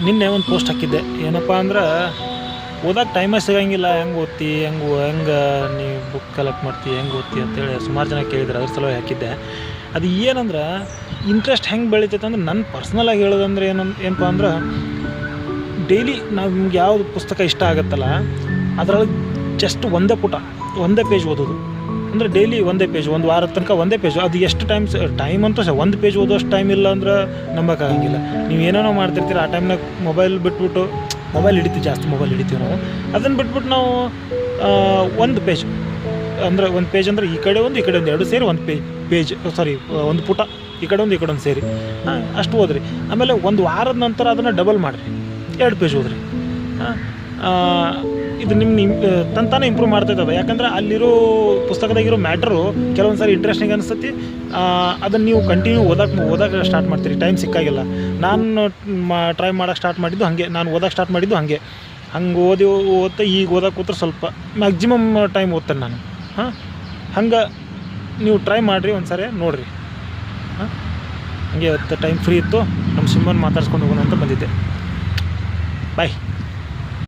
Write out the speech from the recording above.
ನಿನ್ನೆ ಒಂದು ಪೋಸ್ಟ್ ಹಾಕಿದ್ದೆ. ಏನಪ್ಪ ಅಂದ್ರೆ ಓದೋಕೆ ಟೈಮೇ ಸಿಗೋಂಗಿಲ್ಲ, ಹೆಂಗೆ ಓದ್ತಿ, ಹೆಂಗೆ ನೀ ಬುಕ್ ಕಲೆಕ್ಟ್ ಮಾಡ್ತಿ, ಹೆಂಗೆ ಓದ್ತಿ ಅಂತೇಳಿ ಸುಮಾರು ಜನ ಕೇಳಿದ್ರು. ಅದ್ರ ಸಲುವಾಗಿ ಹಾಕಿದ್ದೆ. ಅದು ಏನಂದ್ರೆ ಇಂಟ್ರೆಸ್ಟ್ ಹೆಂಗೆ ಬೆಳಿತೈತೆ ಅಂದ್ರೆ, ನನ್ನ ಪರ್ಸ್ನಲಾಗಿ ಹೇಳೋದಂದ್ರೆ ಏನಪ್ಪ ಅಂದ್ರೆ, ಡೈಲಿ ನಾವು ನಿಮ್ಗೆ ಯಾವುದು ಪುಸ್ತಕ ಇಷ್ಟ ಆಗುತ್ತಲ್ಲ ಅದರೊಳಗೆ ಜಸ್ಟ್ ಒಂದೇ ಪೇಜ್ ಓದೋದು. ಅಂದರೆ ಡೈಲಿ ಒಂದೇ ಪೇಜ್, ಒಂದು ವಾರದ ತನಕ ಒಂದೇ ಪೇಜು. ಅದು ಎಷ್ಟು ಟೈಮ್ ಅಂತೂ ಒಂದು ಪೇಜ್ ಓದೋಷ್ಟು ಟೈಮ್ ಇಲ್ಲ ಅಂದ್ರೆ ನಂಬೋಕ್ಕಾಗಂಗಿಲ್ಲ. ನೀವು ಏನೇನೋ ಮಾಡ್ತಿರ್ತೀರ, ಆ ಟೈಮ್ನಾಗ ಮೊಬೈಲ್ ಬಿಟ್ಬಿಟ್ಟು, ಮೊಬೈಲ್ ಜಾಸ್ತಿ ಮೊಬೈಲ್ ಹಿಡಿತೀವಿ ನಾವು. ಅದನ್ನು ಬಿಟ್ಬಿಟ್ಟು ನಾವು ಒಂದು ಪೇಜ್ ಅಂದರೆ ಈ ಕಡೆ ಒಂದು ಎರಡು ಸೇರಿ ಒಂದು ಪುಟ, ಈ ಕಡೆ ಒಂದು ಸೇರಿ ಅಷ್ಟು ಓದ್ರಿ. ಆಮೇಲೆ ಒಂದು ವಾರದ ನಂತರ ಅದನ್ನು ಡಬಲ್ ಮಾಡಿರಿ, 2 ಪೇಜ್ ಓದ್ರಿ. ಇದು ನಿಮ್ಮ ತಂತಾನೆ ಇಂಪ್ರೂವ್ ಮಾಡ್ತೈತದ. ಯಾಕಂದ್ರೆ ಅಲ್ಲಿರೋ ಪುಸ್ತಕದಾಗಿರೋ ಮ್ಯಾಟ್ರು ಕೆಲವೊಂದು ಸಾರಿ ಇಂಟ್ರೆಸ್ಟಿಂಗ್ ಅನಿಸ್ತೈತಿ. ಅದನ್ನು ನೀವು ಕಂಟಿನ್ಯೂ ಓದೋಕೆ ಸ್ಟಾರ್ಟ್ ಮಾಡ್ತೀರಿ ಟೈಮ್ ಸಿಕ್ಕಾಗಿಲ್ಲ. ನಾನು ಟ್ರೈ ಮಾಡೋಕ್ಕೆ ಸ್ಟಾರ್ಟ್ ಮಾಡಿದ್ದು ಹಾಗೆ, ನಾನು ಓದೋಕೆ ಸ್ಟಾರ್ಟ್ ಮಾಡಿದ್ದು ಹಂಗೆ ಓದ್ತಾ ಈಗ ಓದೋಕೆ ಕೂತ್ರೆ ಸ್ವಲ್ಪ ಮ್ಯಾಕ್ಸಿಮಮ್ ಟೈಮ್ ಓದ್ತೇನೆ ನಾನು. ಹಂಗೆ ನೀವು ಟ್ರೈ ಮಾಡಿರಿ, ಒಂದು ಸಾರಿ ನೋಡಿರಿ. ಹಂಗೆ ಇವತ್ತು ಟೈಮ್ ಫ್ರೀ ಇತ್ತು, ನಮ್ಮ ಸಿಮ್ಮನ್ನು ಮಾತಾಡ್ಸ್ಕೊಂಡು ಹೋಗೋಣ ಅಂತ ಬಂದಿದ್ದೆ. ಬಾಯ್.